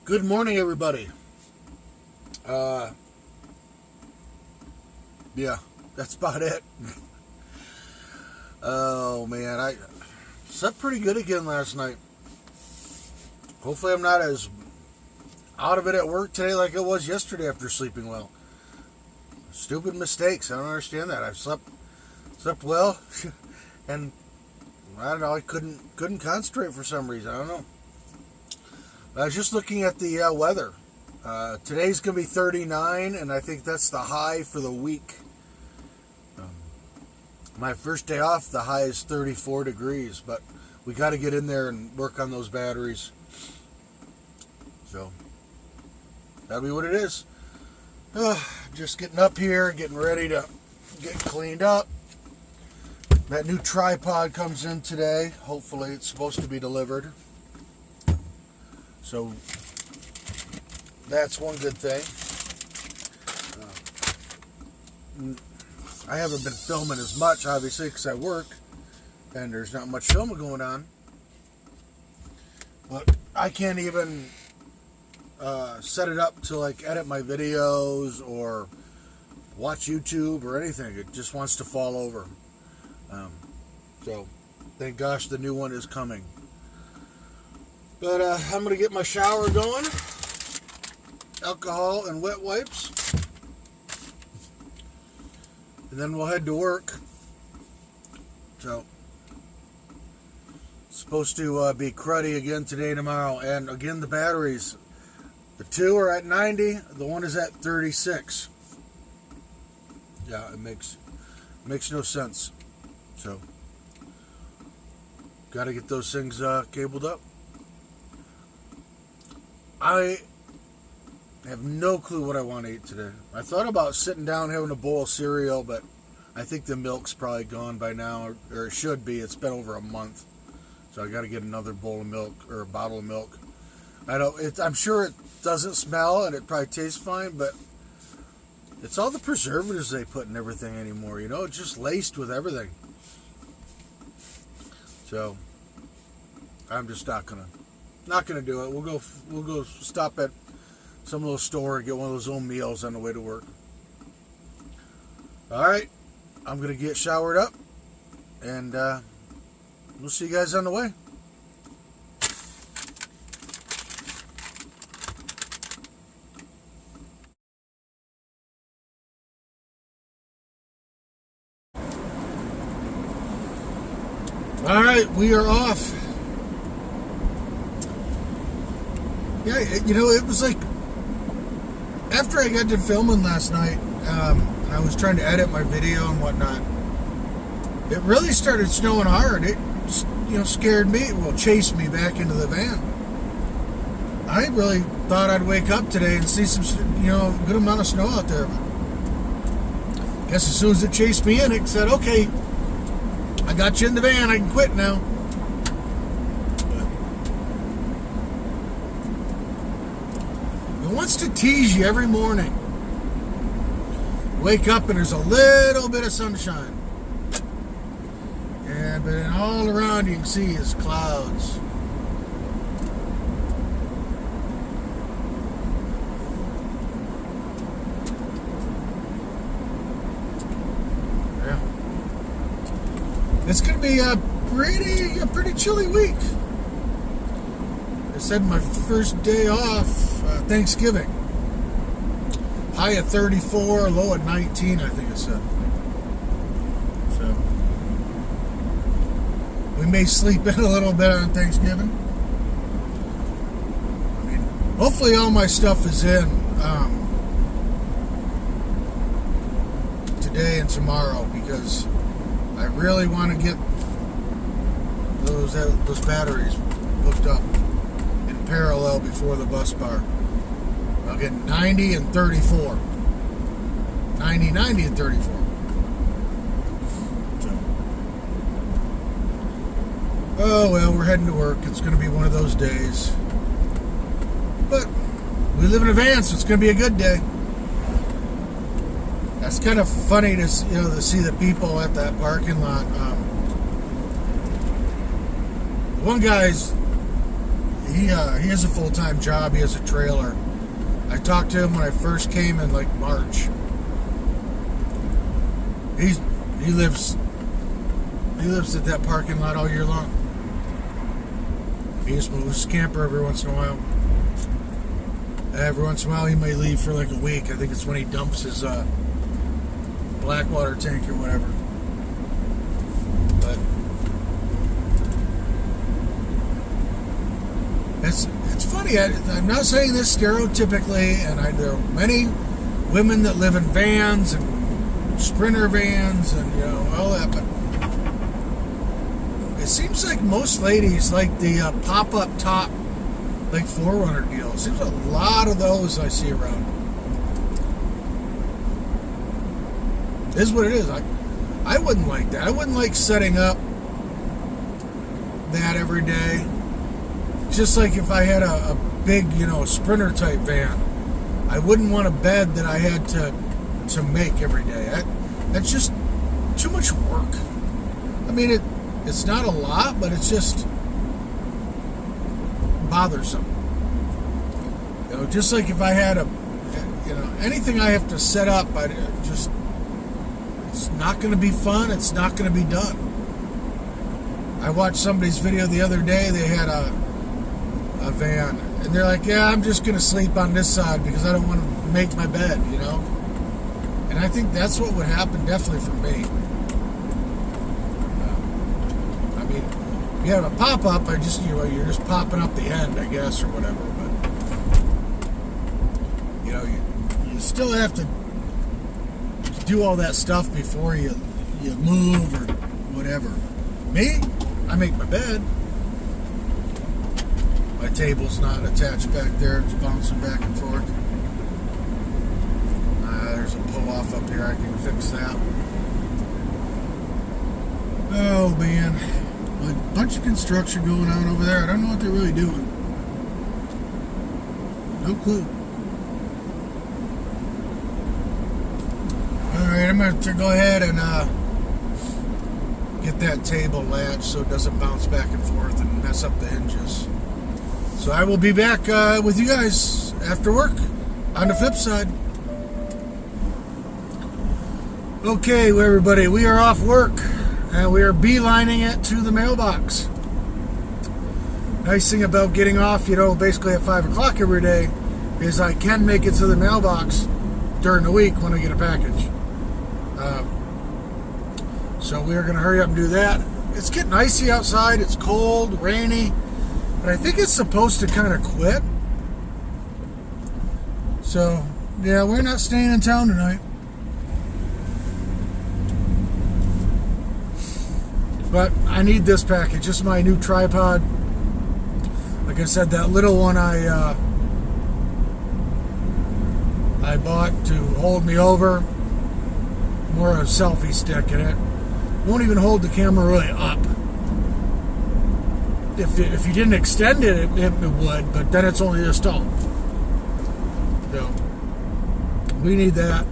Good morning, everybody. Yeah, that's about it. Oh, man, I slept pretty good again last night. Hopefully I'm not as out of it at work today like I was yesterday after sleeping well. Stupid mistakes. I don't understand that. I've slept well, and I don't know, I couldn't concentrate for some reason. I don't know. I was just looking at the weather. Today's going to be 39, and I think that's the high for the week. My first day off, the high is 34 degrees, but we got to get in there and work on those batteries. So, that'll be what it is. Just getting up here, getting ready to get cleaned up. That new tripod comes in today. Hopefully it's supposed to be delivered. So that's one good thing. I haven't been filming as much, obviously, because I work and there's not much filming going on. But I can't even set it up to like edit my videos or watch YouTube or anything. It just wants to fall over. So thank gosh the new one is coming. But I'm going to get my shower going. Alcohol and wet wipes. And then we'll head to work. So, it's supposed to be cruddy again today, tomorrow. And again, the batteries. The two are at 90. The one is at 36. Yeah, it makes no sense. So, got to get those things cabled up. I have no clue what I want to eat today. I thought about sitting down having a bowl of cereal, but I think the milk's probably gone by now, or it should be. It's been over a month, so I got to get another bowl of milk or a bottle of milk. I'm sure it doesn't smell and it probably tastes fine, but it's all the preservatives they put in everything anymore. You know, it's just laced with everything. So I'm just not gonna do it. We'll go stop at some little store and get one of those own meals on the way to work. All right, I'm gonna get showered up, and we'll see you guys on the way. All right, we are off. Yeah, you know, it was like after I got done filming last night, I was trying to edit my video and whatnot. It really started snowing hard. It, scared me. Well, chased me back into the van. I really thought I'd wake up today and see some, good amount of snow out there. But guess as soon as it chased me in, it said, "Okay, I got you in the van. I can quit now." It wants to tease you every morning. Wake up and there's a little bit of sunshine. But then all around you can see is clouds. Yeah. It's going to be a pretty chilly week. I said my first day off, Thanksgiving. High at 34, low at 19, I think it said. So, we may sleep in a little bit on Thanksgiving. I mean, hopefully all my stuff is in today and tomorrow, because I really want to get those batteries hooked up in parallel before the bus bar. I'll get 90 and 34. 90, 90, and 34. So. Oh, well, we're heading to work. It's going to be one of those days. But we live in a van, so it's going to be a good day. That's kind of funny to see the people at that parking lot. One guy's he has a full-time job. He has a trailer. I talked to him when I first came in like March. He lives at that parking lot all year long. He just moves his camper every once in a while. Every once in a while he may leave for like a week. I think it's when he dumps his Blackwater tank or whatever. But it's funny. I'm not saying this stereotypically, and there are many women that live in vans and Sprinter vans and all that, but it seems like most ladies like the pop-up top, like 4Runner deal. It seems a lot of those I see around. It is what it is. I wouldn't like that. I wouldn't like setting up that every day. Just like if I had a big, Sprinter type van, I wouldn't want a bed that I had to make every day. That's just too much work. I mean, it's not a lot, but it's just bothersome. Just like if I had anything I have to set up, it's not going to be fun. It's not going to be done. I watched somebody's video the other day. They had a van, and they're like, "Yeah, I'm just going to sleep on this side because I don't want to make my bed," And I think that's what would happen definitely for me. I mean, if you have a pop-up, you're just popping up the end, I guess, or whatever. But you still have to do all that stuff before you move or whatever. Me, I make my bed. My table's not attached back there; it's bouncing back and forth. There's a pull-off up here. I can fix that. Oh, man. A bunch of construction going on over there. I don't know what they're really doing. No clue. Alright, I'm going to go ahead and get that table latched so it doesn't bounce back and forth and mess up the hinges. So I will be back with you guys after work on the flip side. Okay, well, everybody, we are off work, and we are beelining it to the mailbox. Nice thing about getting off, basically at 5 o'clock every day, is I can make it to the mailbox during the week when I get a package. So we are going to hurry up and do that. It's getting icy outside. It's cold, rainy, but I think it's supposed to kind of quit. So, yeah, we're not staying in town tonight. But I need this package. This is my new tripod. Like I said, that little one I bought to hold me over. More of a selfie stick in it. Won't even hold the camera really up. If you didn't extend it, it would, but then it's only this tall. So, we need that.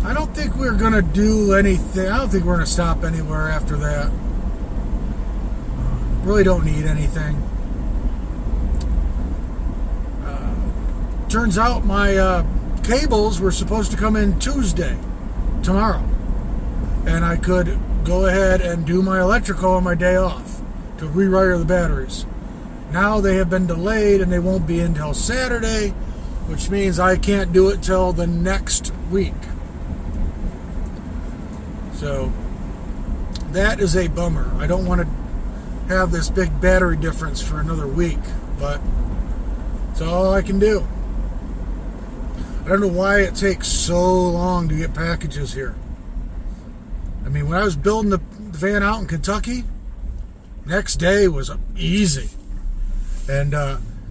I don't think we're going to do anything. I don't think we're going to stop anywhere after that. Really don't need anything. Turns out my cables were supposed to come in Tuesday, tomorrow. And I could go ahead and do my electrical on my day off to rewire the batteries. Now they have been delayed and they won't be in until Saturday, which means I can't do it till the next week. So that is a bummer. I don't want to have this big battery difference for another week, but it's all I can do. I don't know why it takes so long to get packages here. I mean, when I was building the van out in Kentucky, next day was easy. And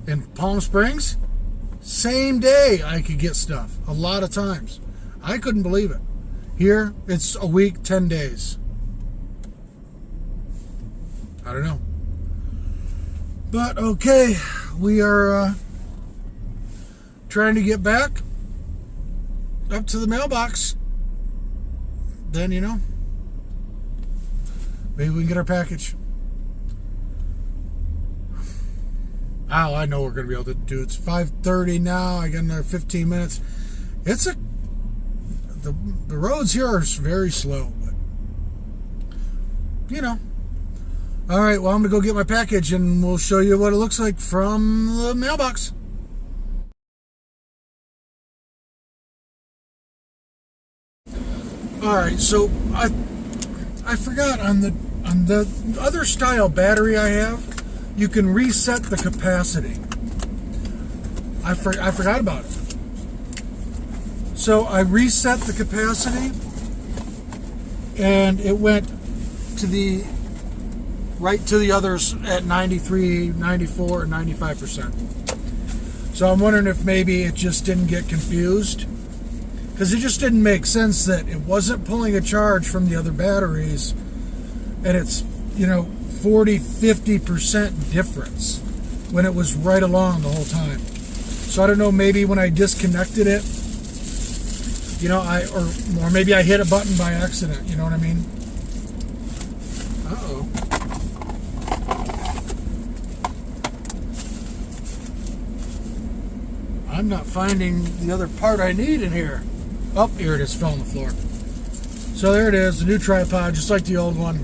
in Palm Springs, same day I could get stuff a lot of times. I couldn't believe it. Here, it's a week, 10 days. I don't know. But, okay, we are trying to get back up to the mailbox. Then, maybe we can get our package. Oh, I know we're going to be able to do. It's 5:30 now. I got another 15 minutes. It's the roads here are very slow, but you know. All right, well, I'm going to go get my package, and we'll show you what it looks like from the mailbox. All right, so I forgot on the other style battery I have, you can reset the capacity. I forgot about it. So I reset the capacity, and it went to the right to the others at 93, 94, and 95%. So I'm wondering if maybe it just didn't get confused, because it just didn't make sense that it wasn't pulling a charge from the other batteries, and it's 40-50% difference when it was right along the whole time. So I don't know, maybe when I disconnected it, or maybe I hit a button by accident, you know what I mean? Uh-oh. I'm not finding the other part I need in here. Oh, here it is, fell on the floor. So there it is, the new tripod, just like the old one.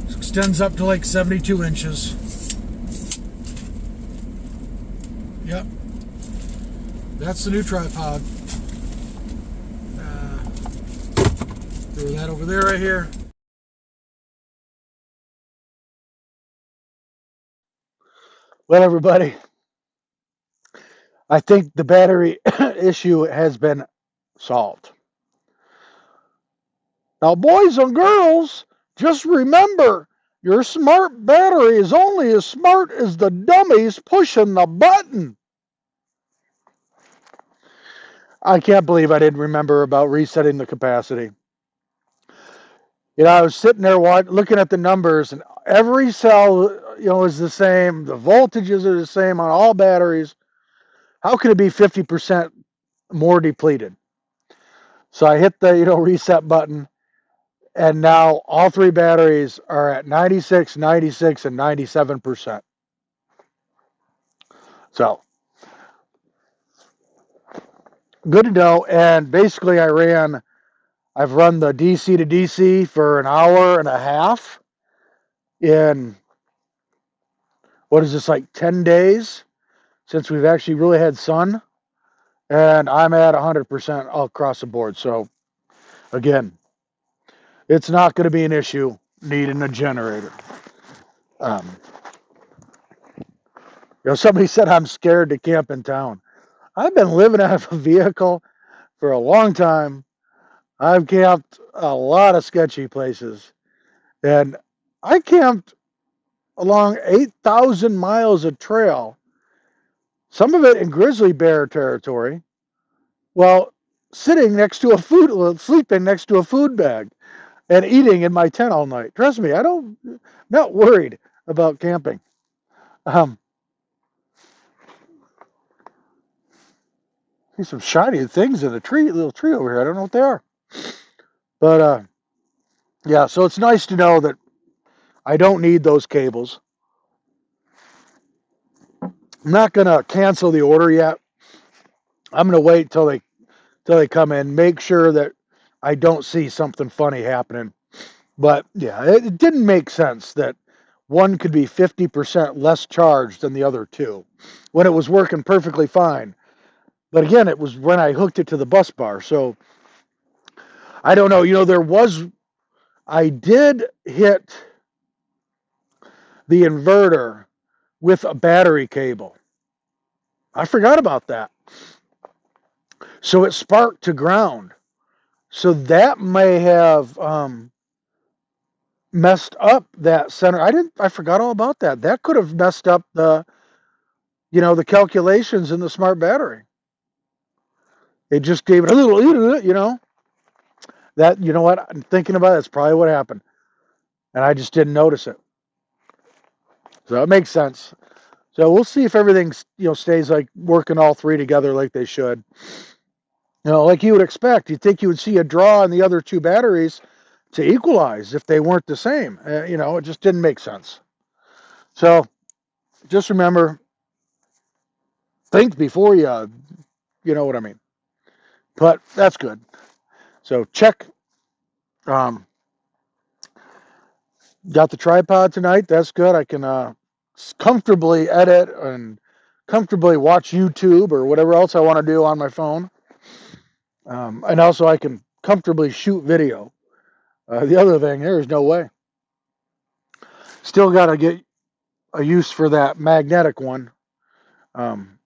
It extends up to like 72 inches. Yep. That's the new tripod. Throw that over there right here. Well, everybody, I think the battery issue has been solved. Now, boys and girls, just remember, your smart battery is only as smart as the dummies pushing the button. I can't believe I didn't remember about resetting the capacity. I was sitting there looking at the numbers, and every cell, is the same. The voltages are the same on all batteries. How can it be 50% more depleted? So I hit the, reset button, and now all three batteries are at 96, 96, and 97%. So good to know. And basically I've run the DC to DC for an hour and a half in, what is this, like 10 days since we've actually really had sun. And I'm at 100% all across the board. So again, it's not going to be an issue needing a generator. Somebody said I'm scared to camp in town. I've been living out of a vehicle for a long time. I've camped a lot of sketchy places, and I camped along 8,000 miles of trail, some of it in grizzly bear territory, while sleeping next to a food bag and eating in my tent all night. Trust me, not worried about camping. See some shiny things in the little tree over here. I don't know what they are. But yeah, so it's nice to know that I don't need those cables. I'm not gonna cancel the order yet. I'm gonna wait till they come in, make sure that I don't see something funny happening. But yeah, it didn't make sense that one could be 50% less charged than the other two when it was working perfectly fine. But again, it was when I hooked it to the bus bar. So I don't know. I did hit the inverter with a battery cable. I forgot about that. So it sparked to ground. So that may have messed up that center. I forgot all about that. That could have messed up the calculations in the smart battery. It just gave it a little, that, what I'm thinking about, that's probably what happened. And I just didn't notice it. So it makes sense. So we'll see if everything, stays like working all three together like they should. Like you would expect. You'd think you would see a draw in the other two batteries to equalize if they weren't the same. It just didn't make sense. So just remember, think before you know what I mean. But that's good. So check. Um, got the tripod tonight. That's good. I can comfortably edit and comfortably watch YouTube or whatever else I want to do on my phone. And also I can comfortably shoot video. The other thing, there is no way. Still got to get a use for that magnetic one. Um,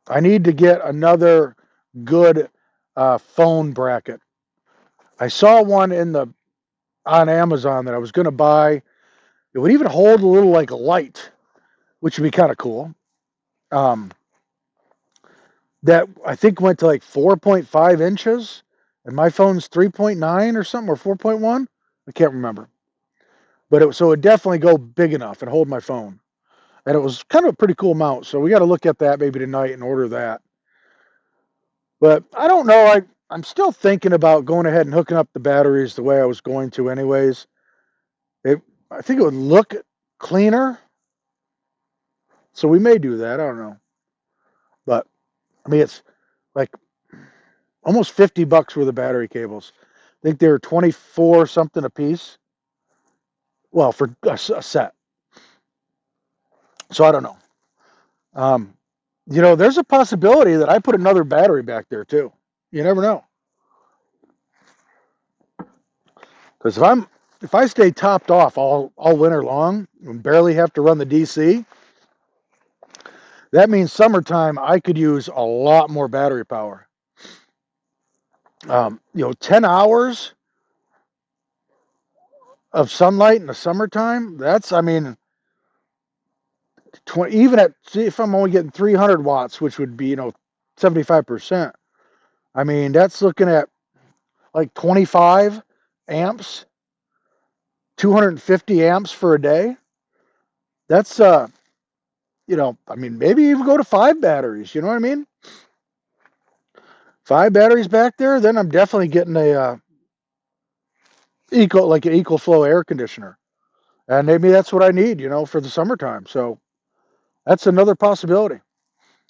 I need to get another good phone bracket. I saw one in the on Amazon that I was going to buy. It would even hold a little like a light, which would be kind of cool. Um, that I think went to like 4.5 inches, and my phone's 3.9 or something, or 4.1. I can't remember, but so it would definitely go big enough and hold my phone. And it was kind of a pretty cool mount. So we got to look at that maybe tonight and order that. But I don't know. I'm still thinking about going ahead and hooking up the batteries the way I was going to, anyways. It I think it would look cleaner. So we may do that. I don't know. But I mean, it's like almost $50 worth of battery cables. I think they're 24 something a piece. Well, for a set. So I don't know. Um, there's a possibility that I put another battery back there too. You never know. Because if I stay topped off all winter long and barely have to run the DC, that means summertime I could use a lot more battery power. 10 hours of sunlight in the summertime, that's, I mean, 20, even at, see, if I'm only getting 300 watts, which would be, 75%, I mean, that's looking at like 25 amps, 250 amps for a day. That's, I mean, maybe even go to 5 batteries, you know what I mean? 5 batteries back there, then I'm definitely getting a an equal flow air conditioner. And maybe that's what I need, for the summertime. So that's another possibility.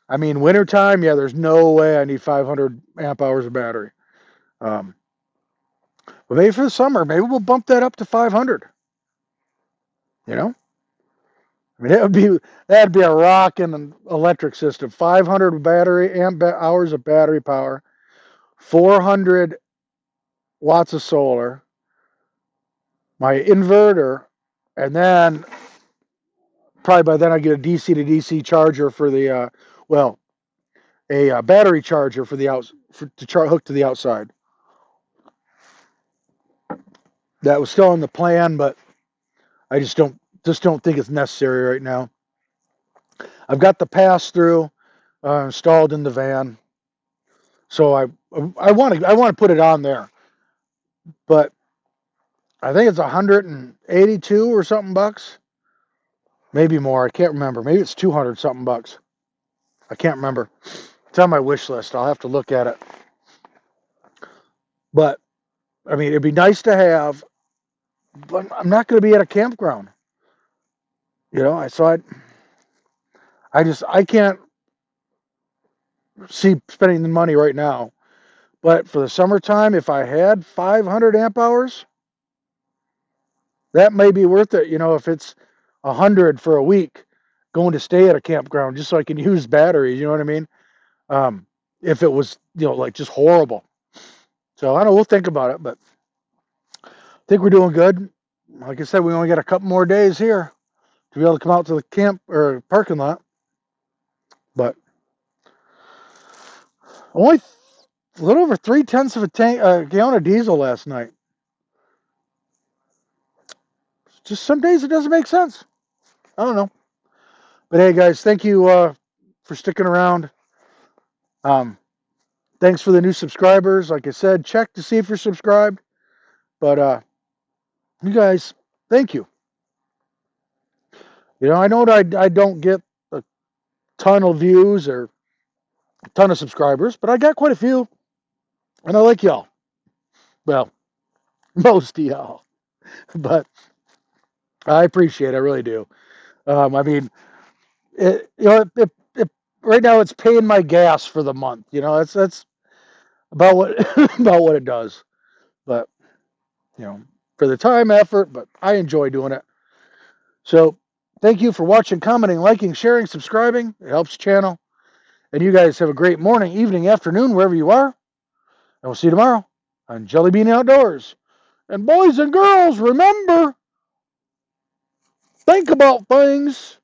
I mean, wintertime, yeah, there's no way I need 500 amp hours of battery. Um, but maybe for the summer, maybe we'll bump that up to 500. You know, I mean, that'd be a rocking electric system. 500 battery hours of battery power, 400 watts of solar, my inverter, and then probably by then I get a DC to DC charger for the a battery charger for the hook to the outside. That was still in the plan, but I just don't think it's necessary right now. I've got the pass through installed in the van, so I want to put it on there, but I think it's 182 or something bucks, maybe more. I can't remember. Maybe it's 200 something bucks. I can't remember. It's on my wish list. I'll have to look at it. But I mean, it'd be nice to have, but I'm not going to be at a campground. I can't see spending the money right now. But for the summertime, if I had 500 amp hours, that may be worth it. If it's 100 for a week, going to stay at a campground just so I can use batteries. You know what I mean? If it was, like just horrible. So I don't know. We'll think about it, but I think we're doing good. Like I said, we only got a couple more days here to be able to come out to the camp or parking lot. But only a little over 3/10 of a gallon of diesel last night. Just some days it doesn't make sense. I don't know. But hey, guys, thank you for sticking around. Thanks for the new subscribers. Like I said, check to see if you're subscribed. But you guys, thank you. I know that I don't get a ton of views or a ton of subscribers, but I got quite a few. And I like y'all. Well, most of y'all. But I appreciate it. I really do. I mean, Right now it's paying my gas for the month. That's about what about what it does. But for the time, effort, but I enjoy doing it. So thank you for watching, commenting, liking, sharing, subscribing. It helps the channel. And you guys have a great morning, evening, afternoon, wherever you are. And we'll see you tomorrow on Jellybean Outdoors. And boys and girls, remember, think about things